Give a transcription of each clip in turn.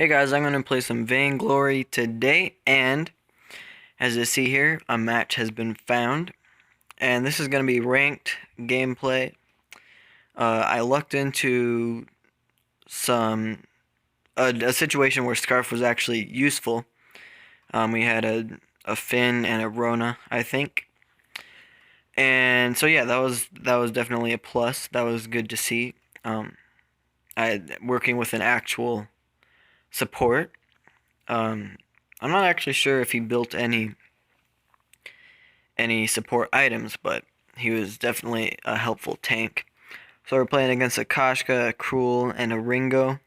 Hey guys, I'm going to play some Vainglory today, and as you see here, a match has been found, and this is going to be ranked gameplay. I lucked into some a situation where Skaarf was actually useful. We had a Finn and a Rona, I think, and so yeah, that was definitely a plus. That was good to see. I working with an actual support. Um, I'm not actually sure if he built any support items, but he was definitely a helpful tank. So we're playing against a Koshka, a Cruel, and a Ringo.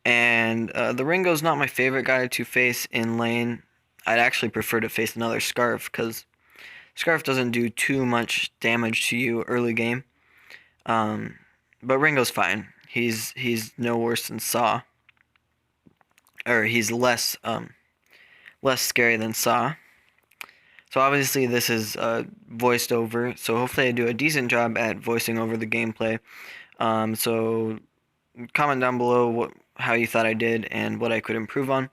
And the Ringo's not my favorite guy to face in lane. I'd actually prefer to face another Skaarf, because Skaarf doesn't do too much damage to you early game. But Ringo's fine. He's no worse than Saw. Or he's less scary than Saw. So obviously this is voiced over, so hopefully I do a decent job at voicing over the gameplay. So comment down below how you thought I did and what I could improve on.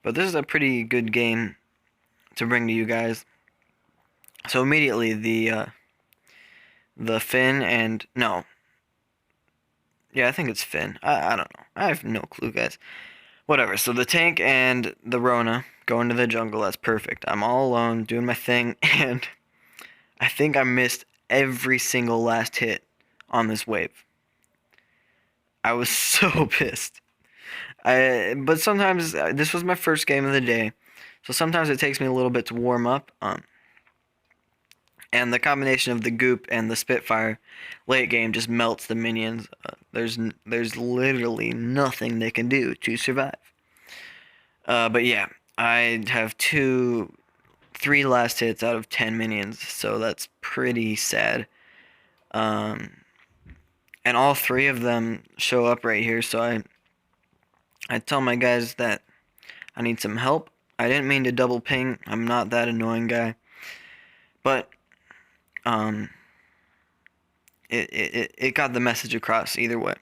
But this is a pretty good game to bring to you guys. So immediately the Finn and no, yeah, I think it's Finn. I don't know. I have no clue, guys. Whatever. So the tank and the Rona go into the jungle. That's perfect. I'm all alone doing my thing, and I think I missed every single last hit on this wave. I was so pissed. But sometimes this was my first game of the day, so sometimes it takes me a little bit to warm up. And the combination of the goop and the Spitfire late game just melts the minions. There's literally nothing they can do to survive. But yeah, I have three last hits out of 10 minions, so that's pretty sad. And all three of them show up right here, so I tell my guys that I need some help. I didn't mean to double ping. I'm not that annoying guy, but it got the message across either way.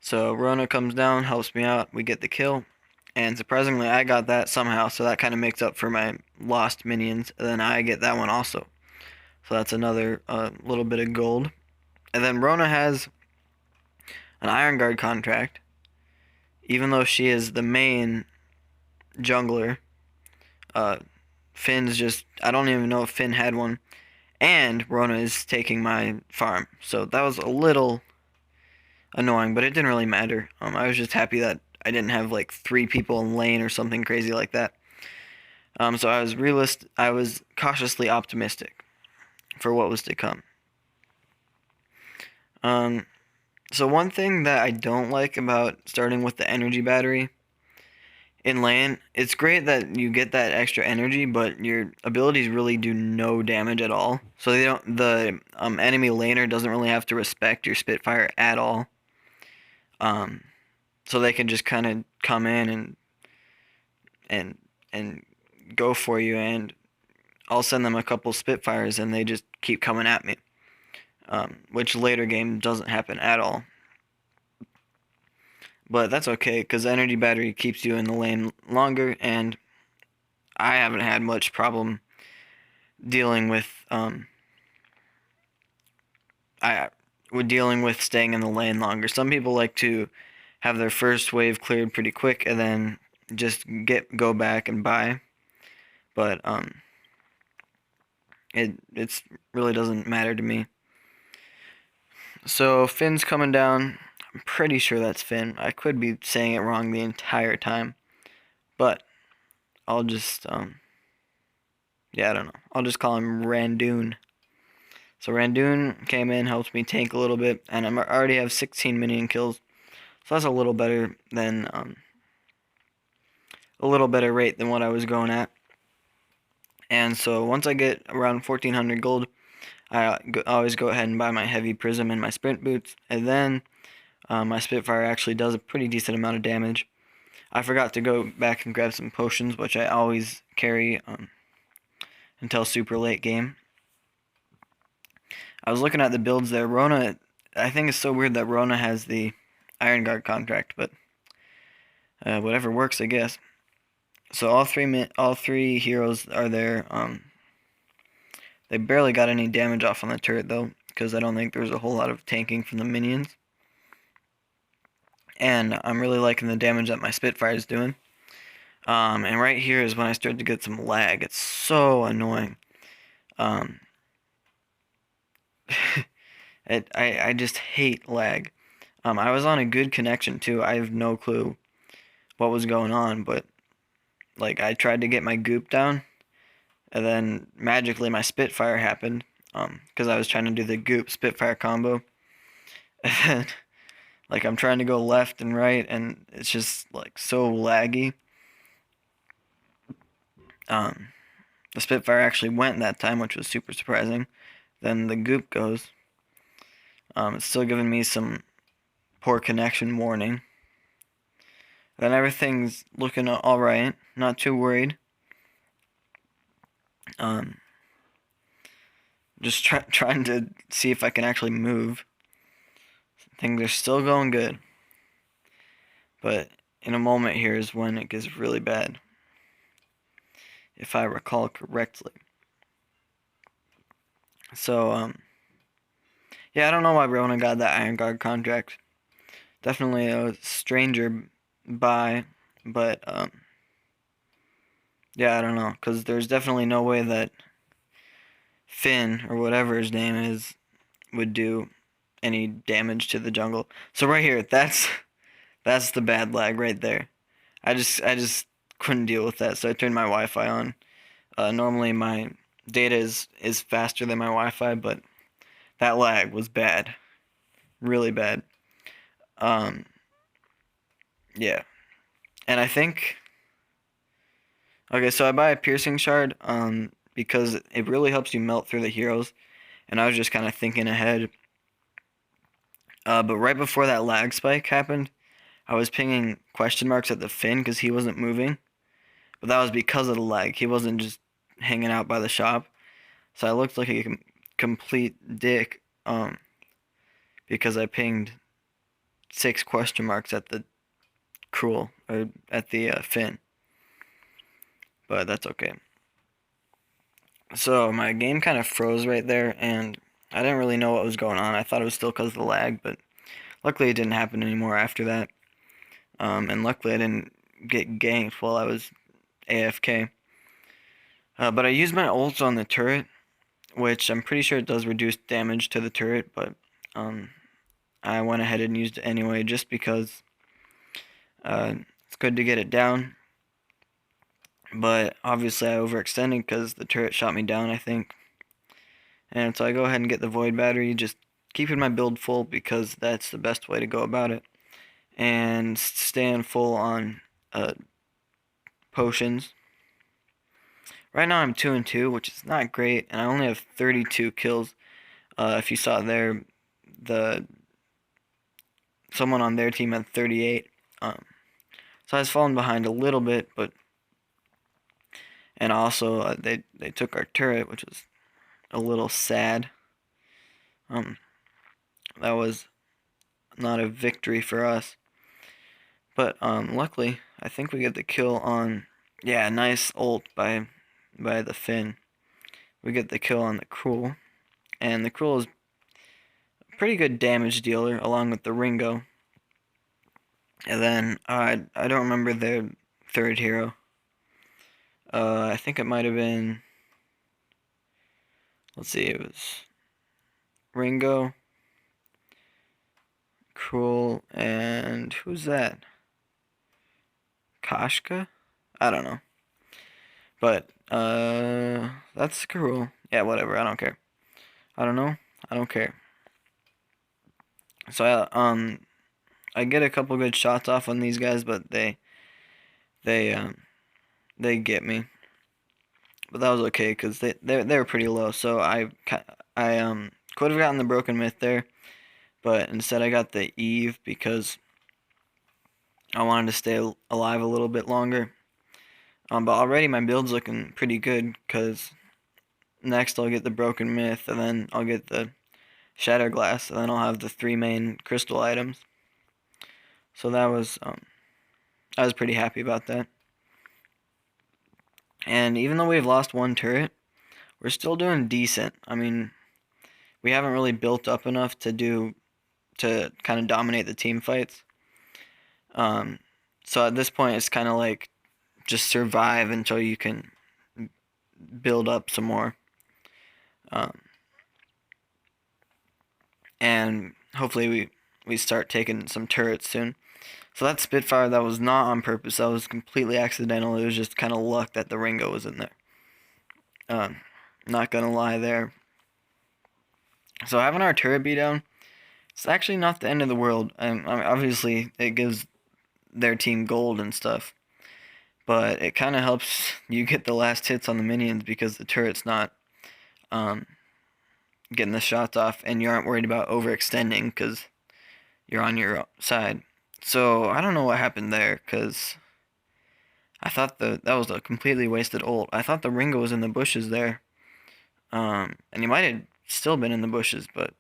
So Rona comes down, helps me out. We get the kill, and surprisingly, I got that somehow. So that kind of makes up for my lost minions. And then I get that one also. So that's another little bit of gold. And then Rona has an Iron Guard contract, even though she is the main jungler. Finn's just, I don't even know if Finn had one. And Rona is taking my farm. So that was a little annoying, but it didn't really matter. I was just happy that I didn't have like 3 people in lane or something crazy like that. So I was cautiously optimistic for what was to come. So one thing that I don't like about starting with the energy battery in lane, it's great that you get that extra energy, but your abilities really do no damage at all. So the enemy laner doesn't really have to respect your Spitfire at all. So they can just kind of come in and go for you, and I'll send them a couple Spitfires and they just keep coming at me. Which later game doesn't happen at all. But that's okay, because energy battery keeps you in the lane longer, and I haven't had much problem dealing with staying in the lane longer. Some people like to have their first wave cleared pretty quick and then just go back and buy. But it's really doesn't matter to me. So Finn's coming down. I'm pretty sure that's Finn. I could be saying it wrong the entire time, but I'll just yeah, I don't know. I'll just call him Randoon. So Randoon came in, helped me tank a little bit, and I already have 16 minion kills. So that's a little better than a little better rate than what I was going at. And so once I get around 1400 gold, I always go ahead and buy my heavy prism and my sprint boots, and then my Spitfire actually does a pretty decent amount of damage. I forgot to go back and grab some potions, which I always carry until super late game. I was looking at the builds there. Rona, I think it's so weird that Rona has the Iron Guard contract, but Whatever works, I guess. So all three heroes are there. They barely got any damage off on the turret though, because I don't think there's a whole lot of tanking from the minions. And I'm really liking the damage that my Spitfire is doing. And right here is when I started to get some lag. It's so annoying. Um, I just hate lag. I was on a good connection too. I have no clue what was going on, but like I tried to get my goop down, and then magically my Spitfire happened. Because I was trying to do the goop Spitfire combo. And like I'm trying to go left and right, and it's just like so laggy. The Spitfire actually went that time, which was super surprising. Then the goop goes. It's still giving me some poor connection warning. Then everything's looking alright. Not too worried. Just trying to see if I can actually move. Things are still going good. But in a moment here is when it gets really bad. If I recall correctly. So, yeah, I don't know why Rona got that Iron Guard contract. Definitely a stranger buy, but, yeah, I don't know, because there's definitely no way that Finn, or whatever his name is, would do any damage to the jungle. So right here, that's the bad lag right there. I just couldn't deal with that, so I turned my Wi-Fi on. Normally my data is faster than my Wi-Fi, but that lag was bad. Really bad. Yeah. And I think... Okay, so I buy a piercing shard, because it really helps you melt through the heroes. And I was just kind of thinking ahead. But right before that lag spike happened, I was pinging question marks at the Finn because he wasn't moving. But that was because of the lag. He wasn't just hanging out by the shop. So I looked like a complete dick, because I pinged 6 question marks at the Cruel, or at the Finn. But that's okay. So my game kind of froze right there, and I didn't really know what was going on. I thought it was still because of the lag, but luckily it didn't happen anymore after that. And luckily I didn't get ganked while I was AFK. But I used my ult on the turret, which I'm pretty sure it does reduce damage to the turret, but I went ahead and used it anyway just because it's good to get it down. But obviously I overextended because the turret shot me down, I think. And so I go ahead and get the void battery, just keeping my build full because that's the best way to go about it. And staying full on potions. Right now I'm 2-2, which is not great, and I only have 32 kills. If you saw there, someone on their team had 38. So I was falling behind a little bit, but... And also, they took our turret, which was a little sad. That was not a victory for us. But luckily, I think we get the kill on... Yeah, nice ult by the Finn. We get the kill on the Cruel. And the Cruel is a pretty good damage dealer, along with the Ringo. And then, I don't remember their third hero. I think it might have been... Let's see, it was Ringo, Cruel, and who's that? Kashka? I don't know. But, that's Cruel. Yeah, whatever, I don't care. I don't know, I don't care. So, I get a couple good shots off on these guys, but they get me. But that was okay, because they were pretty low, so I could have gotten the Broken Myth there, but instead I got the Eve because I wanted to stay alive a little bit longer. But already my build's looking pretty good, because next I'll get the Broken Myth, and then I'll get the Shatter Glass, and then I'll have the 3 main crystal items. So that was I was pretty happy about that. And even though we've lost one turret, we're still doing decent. I mean, we haven't really built up enough to kind of dominate the team fights. So at this point, it's kind of like just survive until you can build up some more. And hopefully we start taking some turrets soon. So that Spitfire, that was not on purpose. That was completely accidental. It was just kind of luck that the Ringo was in there. Not gonna lie there. So having our turret be down, it's actually not the end of the world. I mean, obviously, it gives their team gold and stuff. But it kind of helps you get the last hits on the minions because the turret's not getting the shots off, and you aren't worried about overextending because you're on your side. So I don't know what happened there, because I thought that was a completely wasted ult. I thought the Ringo was in the bushes there, and he might have still been in the bushes, but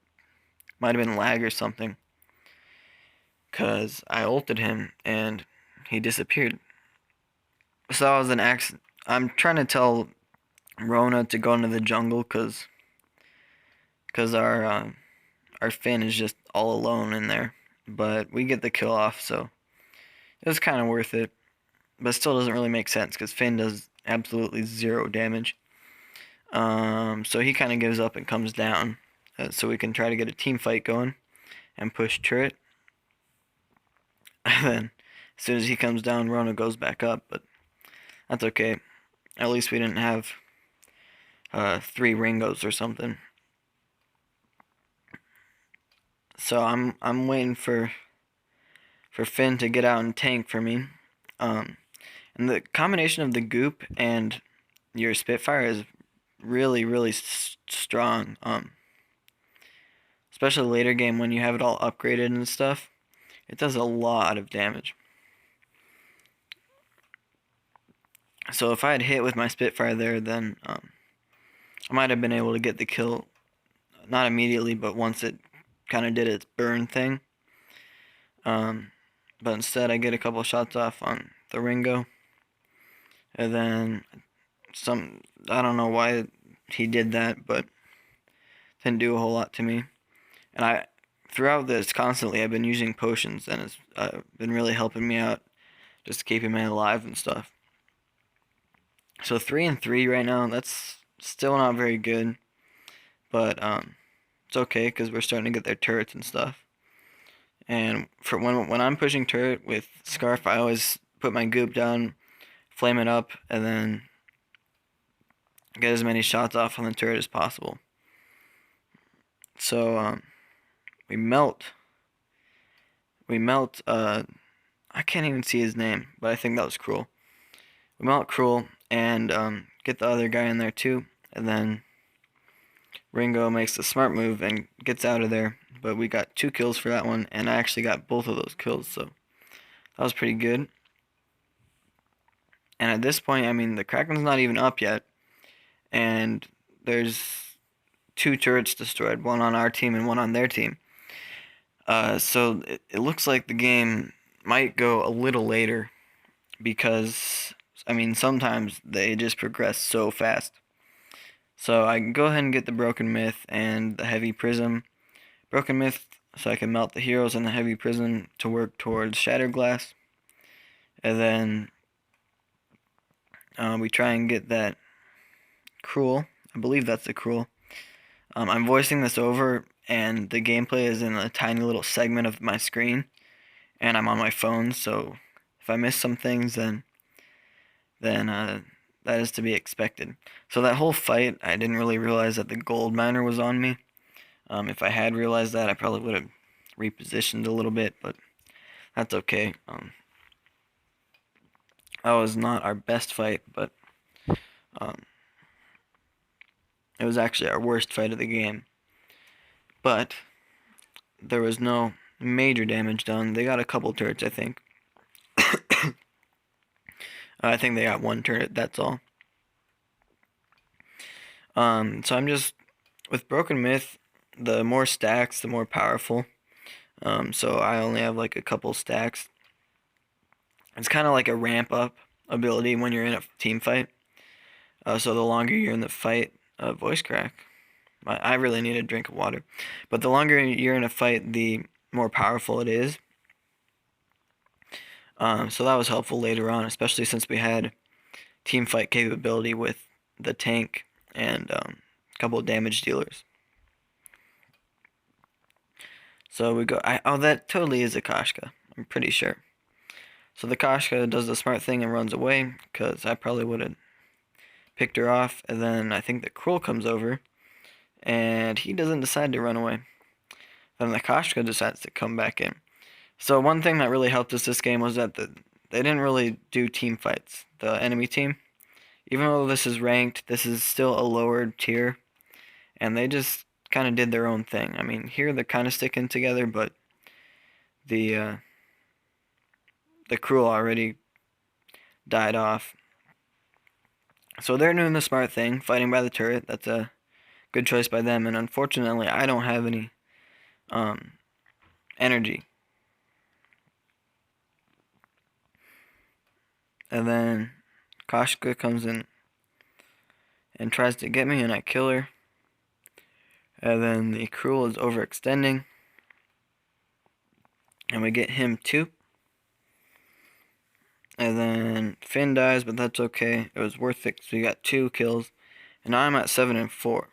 might have been lag or something, because I ulted him and he disappeared. So that was an accident. I'm trying to tell Rona to go into the jungle, because our Finn is just all alone in there. But we get the kill off, so it was kind of worth it. But still doesn't really make sense because Finn does absolutely 0 damage. So he kind of gives up and comes down. So we can try to get a team fight going and push turret. And then as soon as he comes down, Rona goes back up. But that's okay. At least we didn't have 3 Ringos or something. So I'm waiting for Finn to get out and tank for me. And the combination of the goop and your Spitfire is really strong. Especially later game when you have it all upgraded and stuff. It does a lot of damage. So if I had hit with my Spitfire there, then I might have been able to get the kill, not immediately, but once it kind of did its burn thing. But instead I get a couple shots off on the Ringo. And then I don't know why he did that, but didn't do a whole lot to me. And throughout this constantly I've been using potions, and it's been really helping me out, just keeping me alive and stuff. So 3-3 right now, that's still not very good, but it's okay because we're starting to get their turrets and stuff. And for when I'm pushing turret with Skaarf, I always put my goop down, flame it up, and then get as many shots off on the turret as possible. So we melt I can't even see his name, but I think that was Cruel. We melt Cruel and get the other guy in there too, and then Ringo makes the smart move and gets out of there. But we got 2 kills for that one, and I actually got both of those kills, so that was pretty good. And at this point, I mean, the Kraken's not even up yet, and there's 2 turrets destroyed, one on our team and one on their team. So it looks like the game might go a little later, because, I mean, sometimes they just progress so fast. So I can go ahead and get the Broken Myth and the Heavy Prism. Broken Myth so I can melt the heroes, and the Heavy Prism to work towards Shattered Glass. And then we try and get that Cruel. I believe that's the Cruel. I'm voicing this over, and the gameplay is in a tiny little segment of my screen, and I'm on my phone, so if I miss some things, then that is to be expected. So that whole fight, I didn't really realize that the gold miner was on me. If I had realized that, I probably would have repositioned a little bit, but that's okay. That was not our best fight, but it was actually our worst fight of the game. But there was no major damage done. They got a couple turrets, I think. I think they got 1 turret, that's all. So I'm just, with Broken Myth, the more stacks, the more powerful. So I only have like a couple stacks. It's kind of like a ramp up ability when you're in a team fight. So the longer you're in the fight, voice crack. I really need a drink of water. But the longer you're in a fight, the more powerful it is. So that was helpful later on, especially since we had team fight capability with the tank and a couple of damage dealers. So we go. Oh, that totally is a Koshka. I'm pretty sure. So the Koshka does the smart thing and runs away, because I probably would have picked her off. And then I think the Cruel comes over, and he doesn't decide to run away. Then the Koshka decides to come back in. So one thing that really helped us this game was that they didn't really do team fights. The enemy team, even though this is ranked, this is still a lower tier, and they just kind of did their own thing. I mean, here they're kind of sticking together, but the Cruel already died off. So they're doing the smart thing, fighting by the turret. That's a good choice by them, and unfortunately, I don't have any energy. And then Koshka comes in and tries to get me, and I kill her. And then the Cruel is overextending, and we get him too. And then Finn dies, but that's okay. It was worth it, so we got 2 kills. And now I'm at 7 and 4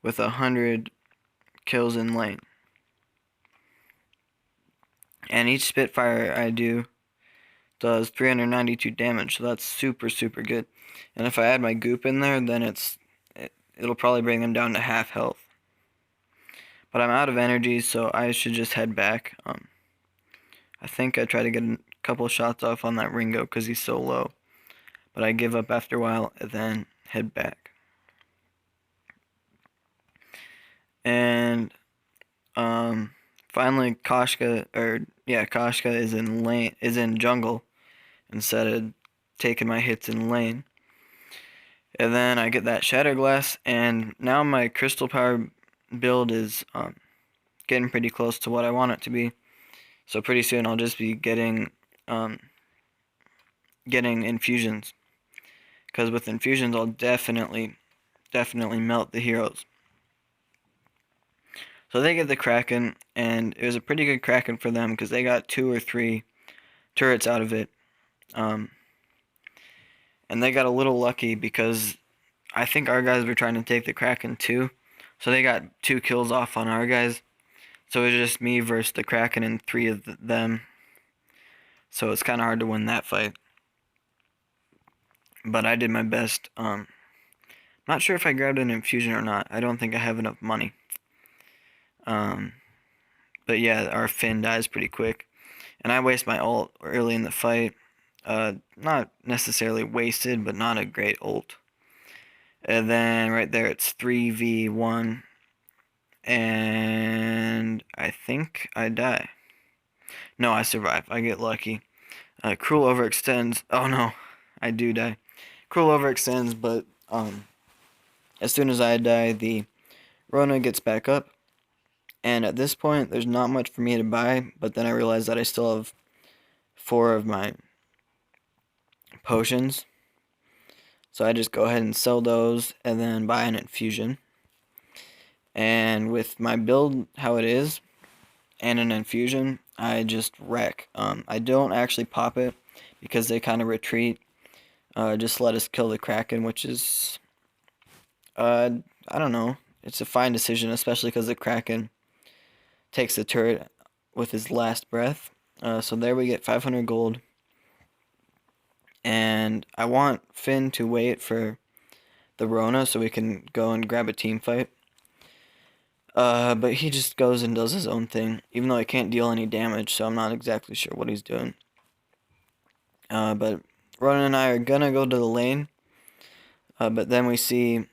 with 100 kills in lane. And each Spitfire I do does 392 damage, so that's super, super good. And if I add my goop in there, then it'll probably bring them down to half health. But I'm out of energy, so I should just head back. I think I try to get a couple shots off on that Ringo because he's so low. But I give up after a while and then head back. And finally Koshka is in jungle instead of taking my hits in lane. And then I get that Shatter Glass, and now my Crystal Power build is getting pretty close to what I want it to be. So pretty soon I'll just be getting infusions, because with infusions I'll definitely melt the heroes. So they get the Kraken, and it was a pretty good Kraken for them because they got 2 or 3 turrets out of it. And they got a little lucky because I think our guys were trying to take the Kraken too. So they got 2 kills off on our guys. So it was just me versus the Kraken and 3 of them. So it's kind of hard to win that fight. But I did my best. Not sure if I grabbed an infusion or not. I don't think I have enough money. But yeah, our Finn dies pretty quick. And I waste my ult early in the fight. Not necessarily wasted, but not a great ult. And then right there it's 3v1. And I think I die. No, I survive. I get lucky. Cruel overextends. Oh no, I do die. Cruel overextends, but as soon as I die, the Rona gets back up. And at this point, there's not much for me to buy, but then I realize that I still have 4 of my potions. So I just go ahead and sell those and then buy an infusion. And with my build how it is and an infusion, I just wreck. I don't actually pop it because they kind of retreat. Just let us kill the Kraken, which is, I don't know. It's a fine decision, especially because the Kraken takes the turret with his last breath. So there we get 500 gold. And I want Finn to wait for the Rona so we can go and grab a team fight. But he just goes and does his own thing, even though I can't deal any damage, so I'm not exactly sure what he's doing. But Ronan and I are gonna go to the lane. But then we see...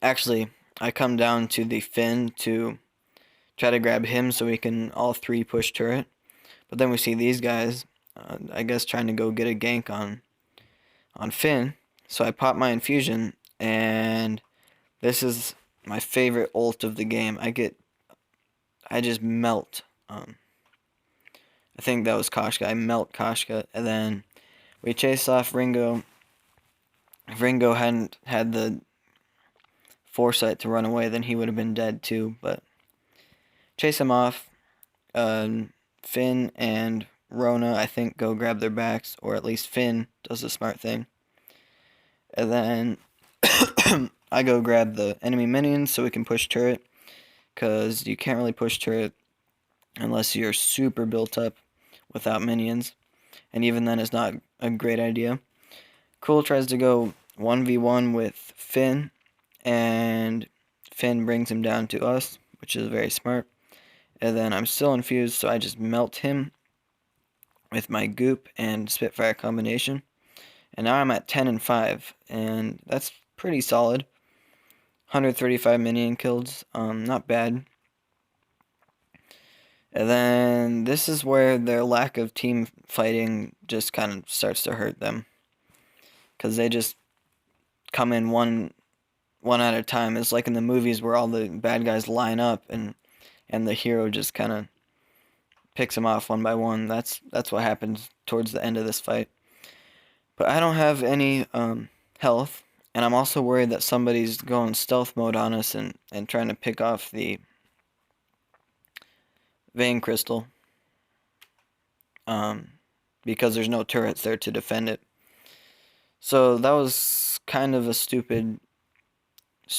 Actually, I come down to the Finn to try to grab him so we can all 3 push turret. But then we see these guys, I guess, trying to go get a gank on Finn. So I pop my infusion, and this is my favorite ult of the game. I just melt. think that was Koshka. I melt Koshka, and then we chase off Ringo. If Ringo hadn't had the foresight to run away, then he would have been dead too, but chase him off. Finn and Rona, I think, go grab their backs, or at least Finn does the smart thing. And then I go grab the enemy minions so we can push turret, because you can't really push turret unless you're super built up without minions, and even then it's not a great idea. Cruel tries to go 1v1 with Finn, and Finn brings him down to us, which is very smart. And then I'm still infused, so I just melt him with my goop and Spitfire combination. And now I'm at 10 and 5, and that's pretty solid. 135 minion kills, not bad. And then this is where their lack of team fighting just kind of starts to hurt them, because they just come in one at a time. It's like in the movies where all the bad guys line up and the hero just kind of picks them off one by one. That's what happens towards the end of this fight. But I don't have any health, and I'm also worried that somebody's going stealth mode on us and trying to pick off the Vein Crystal, because there's no turrets there to defend it. So that was kind of a stupid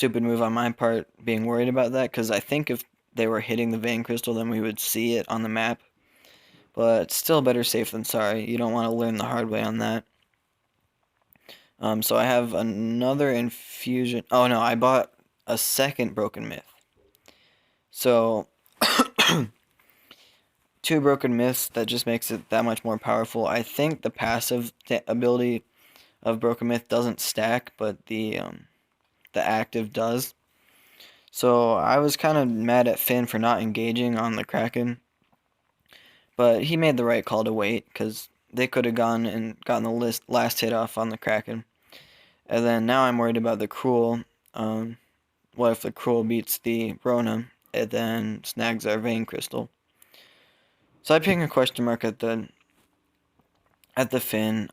move on my part, being worried about that, because I think if they were hitting the Vein Crystal, then we would see it on the map. But still better safe than sorry. You don't want to learn the hard way on that. So I have another infusion. Oh no, I bought a second Broken Myth. So 2 Broken Myths, that just makes it that much more powerful. I think the passive ability of Broken Myth doesn't stack, but the active does. So I was kind of mad at Finn for not engaging on the Kraken, but he made the right call to wait, because they could have gone and gotten the last hit off on the Kraken. And then now I'm worried about the Cruel. What if the Cruel beats the Rona and then snags our Vein Crystal? So I ping a question mark at the Finn,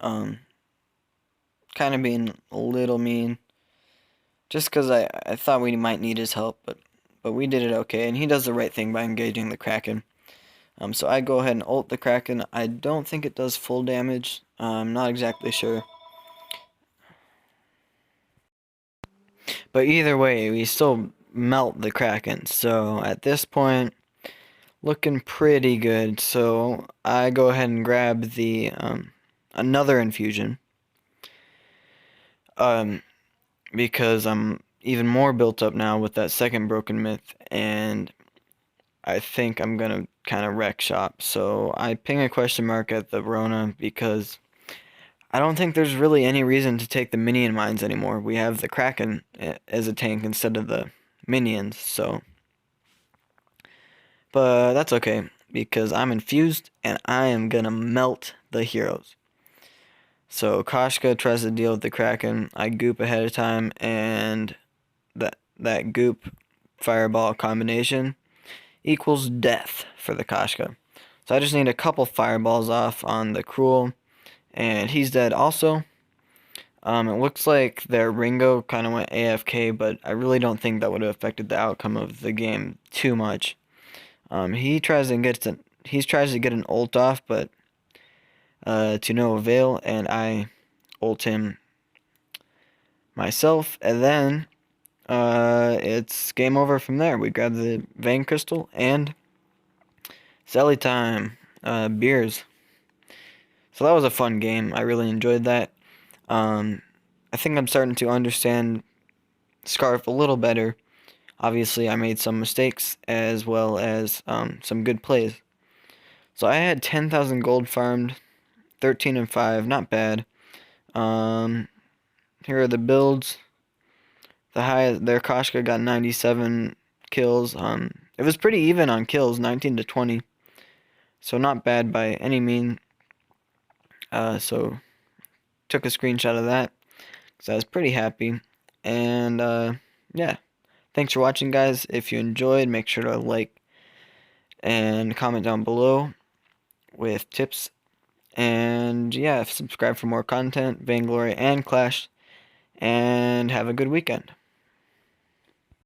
kind of being a little mean, just because I thought we might need his help, but we did it okay, and he does the right thing by engaging the Kraken. So I go ahead and ult the Kraken. I don't think it does full damage. I'm not exactly sure. But either way, we still melt the Kraken. So at this point, looking pretty good. So I go ahead and grab the another infusion, because I'm even more built up now with that second Broken Myth, and I think I'm gonna kind of wreck shop. So I ping a question mark at the Rona, because I don't think there's really any reason to take the minion mines anymore. We have the Kraken as a tank instead of the minions, so. But that's okay, because I'm infused and I am gonna melt the heroes. So Koshka tries to deal with the Kraken. I goop ahead of time, and that goop fireball combination equals death for the Koshka. So I just need a couple fireballs off on the Cruel, and he's dead also. It looks like their Ringo kind of went AFK, but I really don't think that would have affected the outcome of the game too much. He tries to get an ult off, but to no avail, and I ult him myself, and then it's game over from there. We grab the Vein Crystal, and Sally time, beers. So that was a fun game. I really enjoyed that. I think I'm starting to understand Skaarf a little better. Obviously, I made some mistakes as well as some good plays. So I had 10,000 gold farmed, 13 and 5, not bad. Here are the builds. Their Koshka got 97 kills. It was pretty even on kills, 19 to 20. So not bad by any mean. So took a screenshot of that, because I was pretty happy. And yeah, thanks for watching, guys. If you enjoyed, make sure to like and comment down below. with tips. And yeah, subscribe for more content, Vainglory and Clash, and have a good weekend.